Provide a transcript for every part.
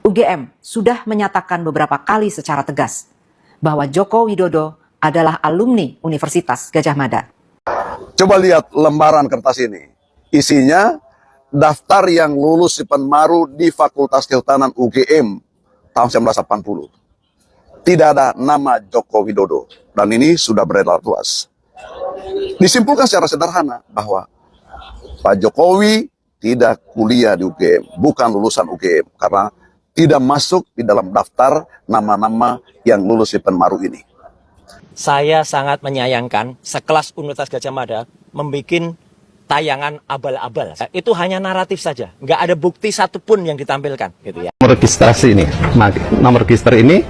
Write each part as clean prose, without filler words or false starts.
UGM sudah menyatakan beberapa kali secara tegas bahwa Joko Widodo adalah alumni Universitas Gadjah Mada. Coba lihat lembaran kertas ini. Isinya daftar yang lulus si Penmaru di Fakultas Kehutanan UGM tahun 1980. Tidak ada nama Joko Widodo. Dan ini sudah beredar luas. Disimpulkan secara sederhana bahwa Pak Jokowi tidak kuliah di UGM, bukan lulusan UGM, karena tidak masuk di dalam daftar nama-nama yang lulus di Penmaru ini. Saya sangat menyayangkan sekelas Universitas Gadjah Mada membuat tayangan abal-abal. Itu hanya naratif saja, nggak ada bukti satupun yang ditampilkan, gitu ya. Nomor registrasi ini, nomor register ini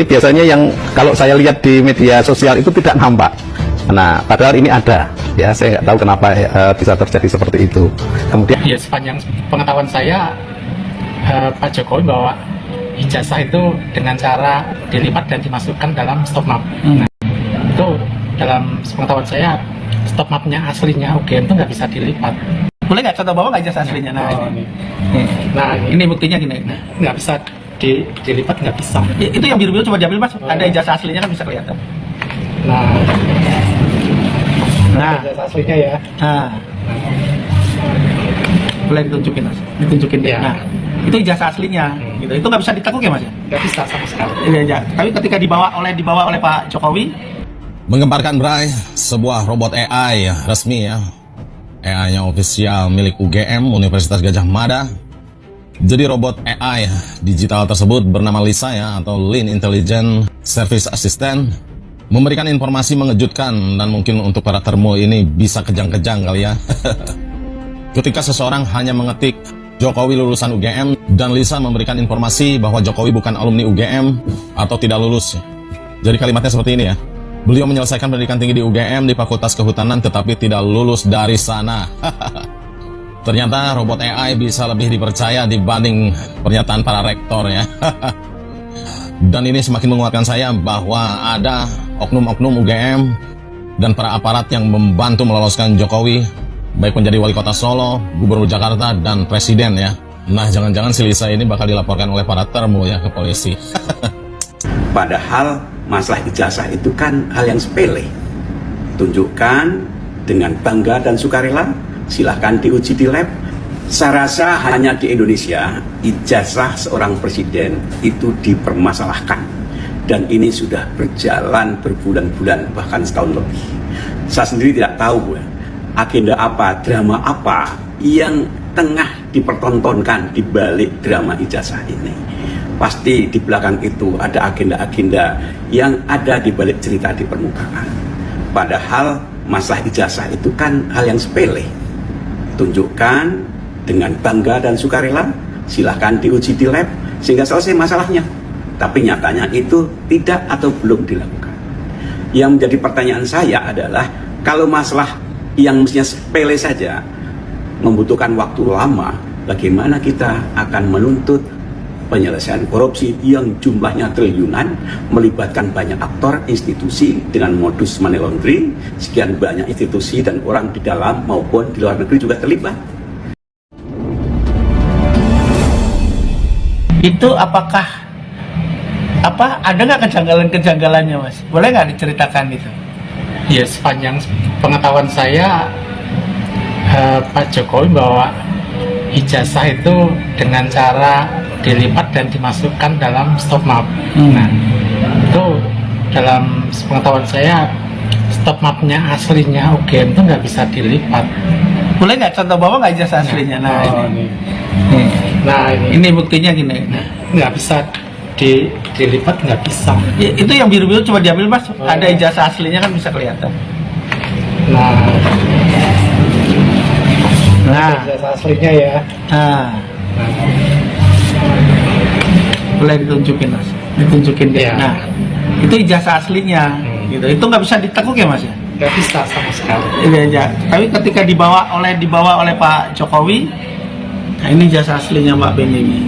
biasanya yang kalau saya lihat di media sosial itu tidak nampak. Nah, padahal ini ada, ya saya nggak tahu kenapa bisa terjadi seperti itu. Kemudian, ya sepanjang pengetahuan saya, Pak Jokowi bawa ijazah itu dengan cara dilipat dan dimasukkan dalam stop map. Nah, itu dalam pengetahuan saya stop mapnya aslinya UGM itu nggak bisa dilipat. Boleh nggak contoh bawa nggak ijazah aslinya? Nah, ini buktinya gini. nggak bisa dilipat, nggak bisa. Itu yang biru-biru coba diambil mas. Ada ijazah aslinya kan bisa kelihatan. Nah, ijazah aslinya ya. Nah, boleh ditunjukin mas. Ditunjukin Ya. Nah, itu ijazah aslinya. Gitu. Itu nggak bisa ditekuk ya mas ya? Nggak bisa sama sekali. Iya. Tapi ketika dibawa oleh Pak Jokowi, Menggemparkan Bray, sebuah robot AI resmi ya. AI-nya ofisial milik UGM, Universitas Gadjah Mada. Jadi robot AI digital tersebut bernama Lisa ya, atau Lean Intelligent Service Assistant. Memberikan informasi mengejutkan dan mungkin untuk para termo ini bisa kejang-kejang kali ya. Ketika seseorang hanya mengetik Jokowi lulusan UGM dan Lisa memberikan informasi bahwa Jokowi bukan alumni UGM atau tidak lulus. Jadi kalimatnya seperti ini ya. Beliau menyelesaikan pendidikan tinggi di UGM di Fakultas Kehutanan tetapi tidak lulus dari sana. Ternyata robot AI bisa lebih dipercaya dibanding pernyataan para rektor ya. Dan ini semakin menguatkan saya bahwa ada oknum-oknum UGM dan para aparat yang membantu meloloskan Jokowi, baik menjadi wali kota Solo, gubernur Jakarta, dan presiden ya. Nah, jangan-jangan si Lisa ini bakal dilaporkan oleh para termo ya ke polisi. Padahal masalah ijazah itu kan hal yang sepele. Tunjukkan dengan bangga dan sukarela, silahkan diuji di lab. Saya rasa hanya di Indonesia ijazah seorang presiden itu dipermasalahkan. Dan ini sudah berjalan berbulan-bulan, bahkan setahun lebih. Saya sendiri tidak tahu agenda apa, drama apa yang tengah dipertontonkan di balik drama ijazah ini. Pasti di belakang itu ada agenda-agenda yang ada di balik cerita di permukaan. Padahal masalah ijazah itu kan hal yang sepele. Tunjukkan dengan bangga dan sukarela, silahkan diuji di lab sehingga selesai masalahnya. Tapi nyatanya itu tidak atau belum dilakukan. Yang menjadi pertanyaan saya adalah, kalau masalah yang mestinya sepele saja membutuhkan waktu lama, bagaimana kita akan menuntut penyelesaian korupsi yang jumlahnya triliunan, melibatkan banyak aktor, institusi dengan modus money laundering, sekian banyak institusi dan orang di dalam maupun di luar negeri juga terlibat. itu apakah ada nggak kejanggalan-kejanggalannya mas? Boleh nggak diceritakan itu? Ya sepanjang pengetahuan saya, Pak Jokowi bawa ijazah itu dengan cara dilipat dan dimasukkan dalam stop map. Nah, itu dalam pengetahuan saya stop mapnya aslinya UGM itu nggak bisa dilipat. Boleh nggak contoh bawa nggak ijazah aslinya? Ini buktinya gini. Nggak bisa dilipat, nggak bisa. Itu yang biru-biru coba diambil mas. Ada ijazah aslinya kan bisa kelihatan. Nah, ijazah aslinya ya. Boleh ditunjukin mas. Ditunjukin dia. Nah, itu ijazah aslinya. Gitu. Itu nggak bisa ditekuk ya mas ya? Nggak bisa sama sekali. Ini aja. Tapi ketika dibawa oleh Pak Jokowi, nah ini jasa aslinya Mbak Beni ini.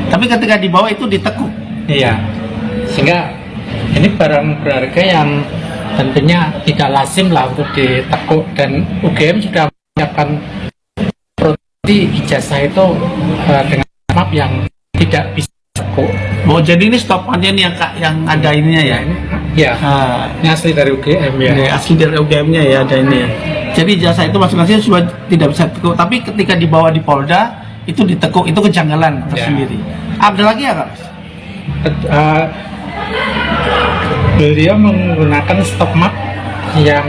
Tapi ketika dibawa itu ditekuk. Iya. Sehingga ini barang berharga yang tentunya tidak lazim lah untuk ditekuk, dan UGM sudah menyiapkan prodi ijazah itu dengan map yang tidak bisa Oh, jadi ini stopannya nih yang ada ininya ya? Ya, Ah, ini asli dari UGM ya. ini asli dari UGM-nya ya, ada ini ya. Jadi ijazah itu masing-masing sudah tidak bisa ditekuk, tapi ketika dibawa di Polda itu ditekuk, itu kejanggalan tersendiri. Ada lagi ya, Kak? Eh, beliau menggunakan stop map yang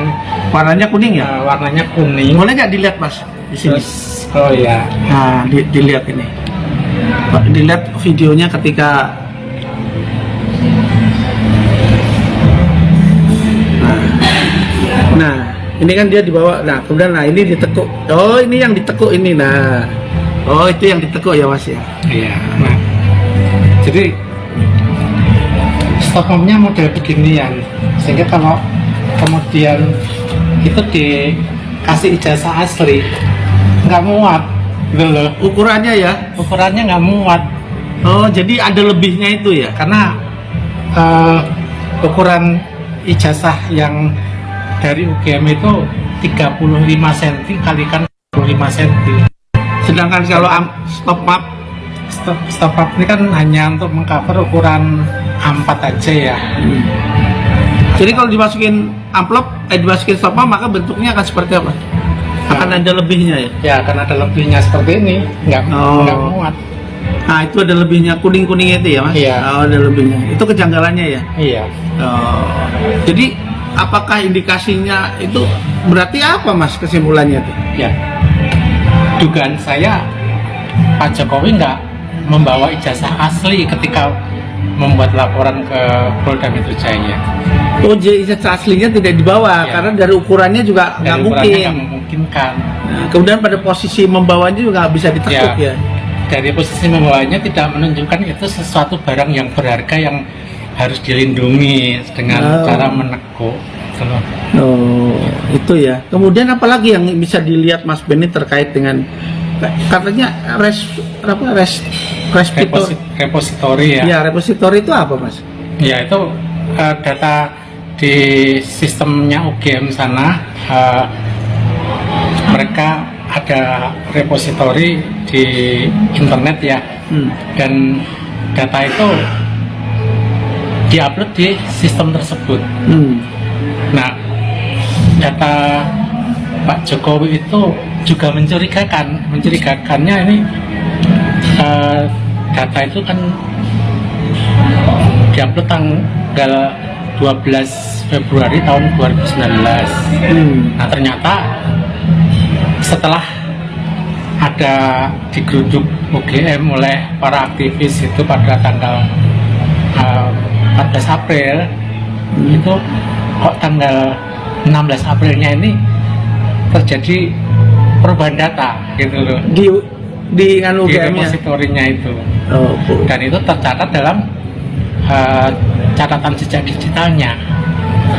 Warnanya kuning ya? warnanya kuning. Boleh nggak dilihat, Mas? Di sini. Terus, oh ya, Nah, dilihat ini. Dilihat videonya ketika Nah, ini kan dia dibawa. Nah, kemudian ini ditekuk. Oh, ini yang ditekuk ini. Nah. Oh, itu yang ditekuk ya, Mas ya. iya. Nah, jadi stop mapnya model beginian, sehingga kalau kemudian itu dikasih ijazah asli nggak muat, gitu loh. Ukurannya ya. Ukurannya nggak muat. Oh, jadi ada lebihnya itu ya. Karena ukuran ijazah yang dari UGM itu 35 cm kalikan 25 cm. Sedangkan kalau stop map Stop map ini kan hanya untuk mengcover ukuran A4 aja ya. Jadi kalau dimasukin amplop, dimasukin stop map, maka bentuknya akan seperti apa? Akan ada lebihnya ya. Ya, karena ada lebihnya seperti ini, nggak muat. Nah, itu ada lebihnya kuning-kuning itu ya, Mas? Iya. Oh, ada lebihnya. Itu kejanggalannya ya. Iya. Oh. Jadi apakah indikasinya itu berarti apa, Mas, kesimpulannya itu? Ya. Dugaan saya Pak Jokowi nggak membawa ijazah asli ketika membuat laporan ke Polda Metro Jaya. Oh, jadi ijazah aslinya tidak dibawa Ya. karena dari ukurannya juga nggak Dari mungkin. ukurannya nggak memungkinkan. Nah, kemudian pada posisi membawanya juga nggak bisa ditekuk ya. Dari posisi membawanya tidak menunjukkan itu sesuatu barang yang berharga yang harus dilindungi dengan cara menekuk. Gitu loh. Oh, itu ya. Kemudian apalagi yang bisa dilihat Mas Benny terkait dengan katanya Repositori ya. Ya, repositori itu apa, Mas? Ya, itu data di sistemnya UGM sana. Mereka ada repositori di internet ya. Dan data itu diupload di sistem tersebut. Nah, data Pak Jokowi itu juga mencurigakan. Mencurigakannya ini data itu kan diupload tanggal 12 Februari tahun 2019. Nah, ternyata setelah ada digeruduk UGM oleh para aktivis itu pada tanggal 14 April, itu kok tanggal 16 Aprilnya ini terjadi perubahan data gitu loh Di di UGM-nya. repositorinya itu. Oh, Dan itu tercatat dalam catatan jejak digitalnya.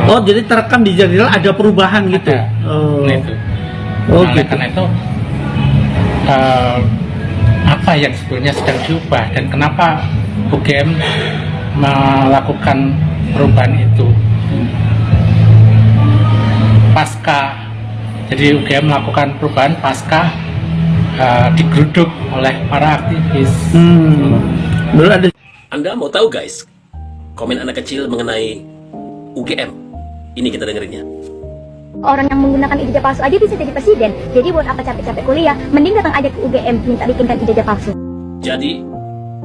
oh, jadi terekam di jadwal ada perubahan gitu. Ada. Oh. Nah, itu. Oh, Nah, oleh gitu. karena itu apa yang sebetulnya sedang diubah dan kenapa UGM melakukan perubahan itu pasca, jadi UGM melakukan perubahan pasca digeruduk oleh para aktivis. Dulu ada Anda mau tahu guys, komen anak kecil mengenai UGM? Ini kita dengerinnya. Orang yang menggunakan ijazah palsu aja bisa jadi presiden. Jadi buat apa capek-capek kuliah? Mending datang aja ke UGM minta bikinkan ijazah palsu. Jadi,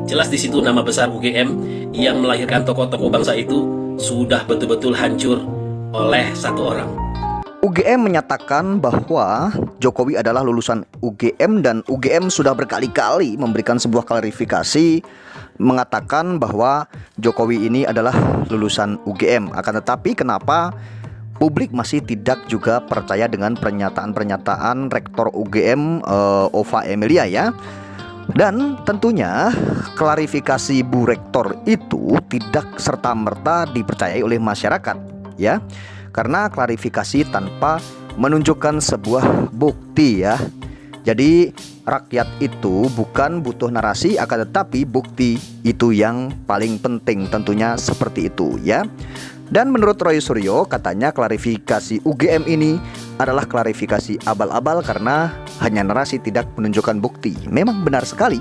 jelas di situ nama besar UGM yang melahirkan tokoh-tokoh bangsa itu sudah betul-betul hancur oleh satu orang. UGM menyatakan bahwa Jokowi adalah lulusan UGM dan UGM sudah berkali-kali memberikan sebuah klarifikasi mengatakan bahwa Jokowi ini adalah lulusan UGM. Akan tetapi kenapa publik masih tidak juga percaya dengan pernyataan-pernyataan Rektor UGM Ova Emilia ya. Dan tentunya klarifikasi Bu Rektor itu tidak serta-merta dipercayai oleh masyarakat ya. Karena klarifikasi tanpa menunjukkan sebuah bukti ya. Jadi rakyat itu bukan butuh narasi, akan tetapi bukti itu yang paling penting, tentunya seperti itu ya. Dan menurut Roy Suryo katanya klarifikasi UGM ini adalah klarifikasi abal-abal karena hanya narasi tidak menunjukkan bukti. Memang benar sekali.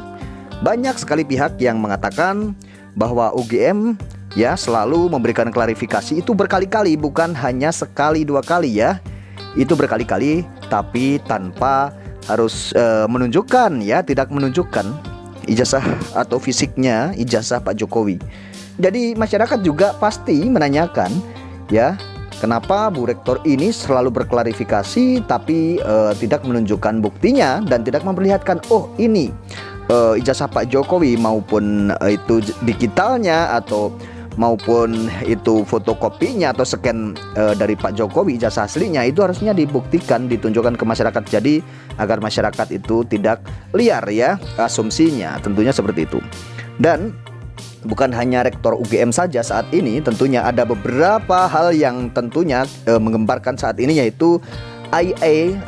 Banyak sekali pihak yang mengatakan bahwa UGM ya selalu memberikan klarifikasi itu berkali-kali, bukan hanya sekali dua kali ya. Itu berkali-kali tapi tanpa harus menunjukkan ya, tidak menunjukkan ijazah atau fisiknya ijazah Pak Jokowi. Jadi masyarakat juga pasti menanyakan ya, kenapa Bu Rektor ini selalu berklarifikasi tapi tidak menunjukkan buktinya dan tidak memperlihatkan oh ini ijazah Pak Jokowi, maupun itu digitalnya atau maupun itu fotokopinya atau scan dari Pak Jokowi ijazah aslinya, itu harusnya dibuktikan, ditunjukkan ke masyarakat. Jadi agar masyarakat itu tidak liar ya asumsinya, tentunya seperti itu. Dan bukan hanya Rektor UGM saja saat ini, tentunya ada beberapa hal yang tentunya menggemparkan saat ini, yaitu IA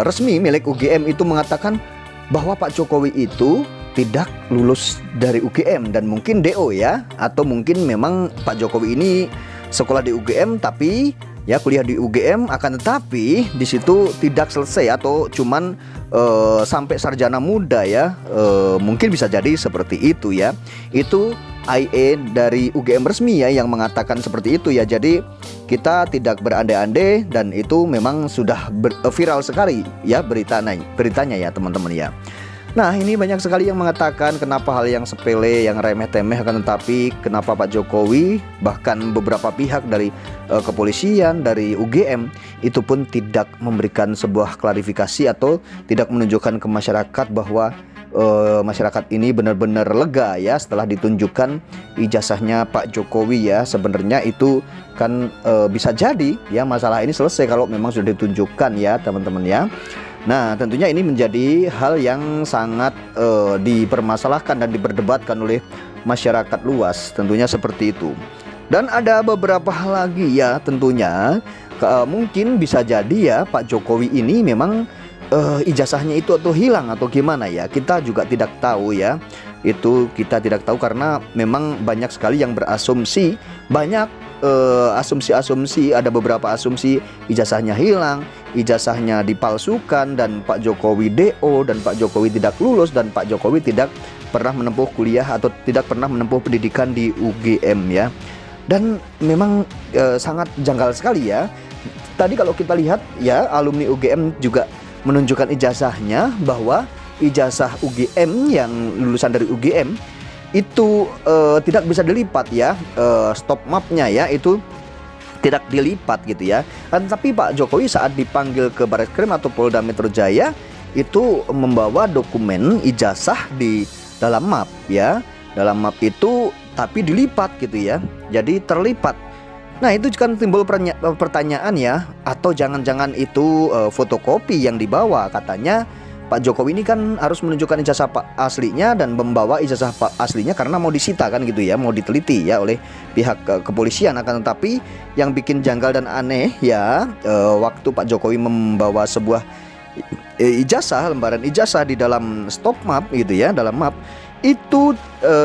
resmi milik UGM itu mengatakan bahwa Pak Jokowi itu tidak lulus dari UGM dan mungkin DO ya, atau mungkin memang Pak Jokowi ini sekolah di UGM tapi ya kuliah di UGM, akan tetapi di situ tidak selesai atau cuman sampai sarjana muda ya, mungkin bisa jadi seperti itu ya. Itu IA dari UGM resmi ya yang mengatakan seperti itu ya. Jadi kita tidak berandai-andai dan itu memang sudah viral sekali ya beritanya ya teman-teman ya. Nah, ini banyak sekali yang mengatakan kenapa hal yang sepele, yang remeh-temeh, akan tetapi kenapa Pak Jokowi, bahkan beberapa pihak dari kepolisian, dari UGM itu pun tidak memberikan sebuah klarifikasi atau tidak menunjukkan ke masyarakat bahwa masyarakat ini benar-benar lega ya setelah ditunjukkan ijazahnya Pak Jokowi ya. Sebenarnya itu kan bisa jadi ya masalah ini selesai kalau memang sudah ditunjukkan ya teman-teman ya. Nah, tentunya ini menjadi hal yang sangat dipermasalahkan dan diperdebatkan oleh masyarakat luas, tentunya seperti itu. Dan ada beberapa hal lagi ya tentunya, mungkin bisa jadi ya Pak Jokowi ini memang ijazahnya itu atau hilang atau gimana ya, kita juga tidak tahu ya. Itu kita tidak tahu karena memang banyak sekali yang berasumsi, banyak asumsi-asumsi, ada beberapa asumsi ijazahnya hilang, ijazahnya dipalsukan, dan Pak Jokowi DO, dan Pak Jokowi tidak lulus, dan Pak Jokowi tidak pernah menempuh kuliah atau tidak pernah menempuh pendidikan di UGM ya. Dan memang sangat janggal sekali ya. Tadi kalau kita lihat ya, alumni UGM juga menunjukkan ijazahnya, bahwa ijazah UGM yang lulusan dari UGM itu tidak bisa dilipat ya, stop mapnya ya itu tidak dilipat gitu ya. Tapi Pak Jokowi saat dipanggil ke Barreskrim atau Polda Metro Jaya itu membawa dokumen ijazah di dalam map ya, dalam map itu tapi dilipat gitu ya, jadi terlipat. Nah, itu kan timbul pertanyaan ya, atau jangan-jangan itu fotokopi yang dibawa. Katanya Pak Jokowi ini kan harus menunjukkan ijazah Pak aslinya dan membawa ijazah Pak aslinya karena mau disita kan gitu ya, mau diteliti ya oleh pihak kepolisian. Akan tetapi yang bikin janggal dan aneh ya, waktu Pak Jokowi membawa sebuah ijazah, lembaran ijazah di dalam stop map gitu ya, dalam map itu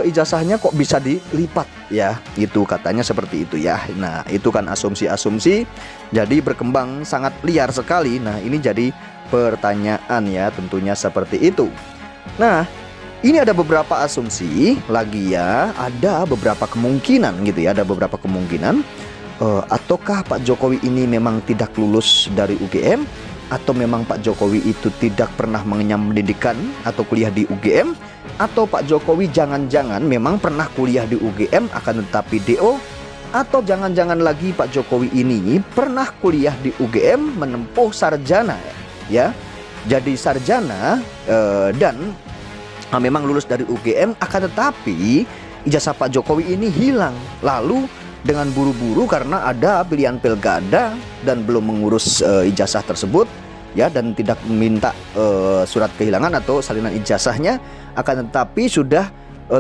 ijazahnya kok bisa dilipat ya, itu katanya seperti itu ya. Nah, itu kan asumsi-asumsi jadi berkembang sangat liar sekali. Nah, ini jadi pertanyaan ya, tentunya seperti itu. Nah, ini ada beberapa asumsi lagi ya, ada beberapa kemungkinan gitu ya, ada beberapa kemungkinan ataukah Pak Jokowi ini memang tidak lulus dari UGM, atau memang Pak Jokowi itu tidak pernah mengenyam pendidikan atau kuliah di UGM, atau Pak Jokowi jangan-jangan memang pernah kuliah di UGM akan tetapi DO, atau jangan-jangan lagi Pak Jokowi ini pernah kuliah di UGM menempuh sarjana ya, jadi sarjana dan memang lulus dari UGM, akan tetapi ijazah Pak Jokowi ini hilang lalu dengan buru-buru karena ada pilihan pilkada dan belum mengurus ijazah tersebut ya, dan tidak meminta surat kehilangan atau salinan ijazahnya, akan tetapi sudah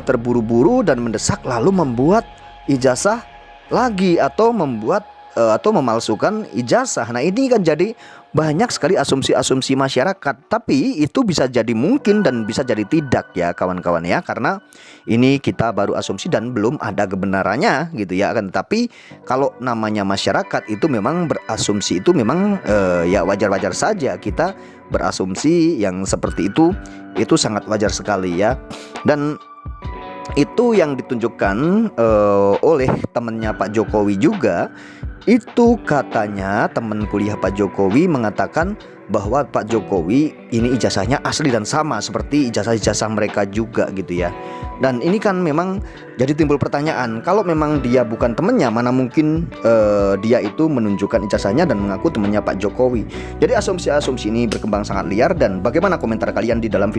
terburu-buru dan mendesak lalu membuat ijazah lagi atau membuat atau memalsukan ijazah. Nah, ini kan jadi banyak sekali asumsi-asumsi masyarakat, tapi itu bisa jadi mungkin dan bisa jadi tidak ya kawan-kawan ya, karena ini kita baru asumsi dan belum ada kebenarannya gitu ya. Kan tapi kalau namanya masyarakat itu memang berasumsi, itu memang ya wajar-wajar saja kita berasumsi yang seperti itu sangat wajar sekali ya. Dan itu yang ditunjukkan oleh temennya Pak Jokowi juga. Itu katanya teman kuliah Pak Jokowi mengatakan bahwa Pak Jokowi ini ijazahnya asli dan sama seperti ijazah-ijazah mereka juga gitu ya. Dan ini kan memang jadi timbul pertanyaan, kalau memang dia bukan temennya, mana mungkin dia itu menunjukkan ijazahnya dan mengaku temennya Pak Jokowi. Jadi asumsi-asumsi ini berkembang sangat liar. Dan bagaimana komentar kalian di dalam video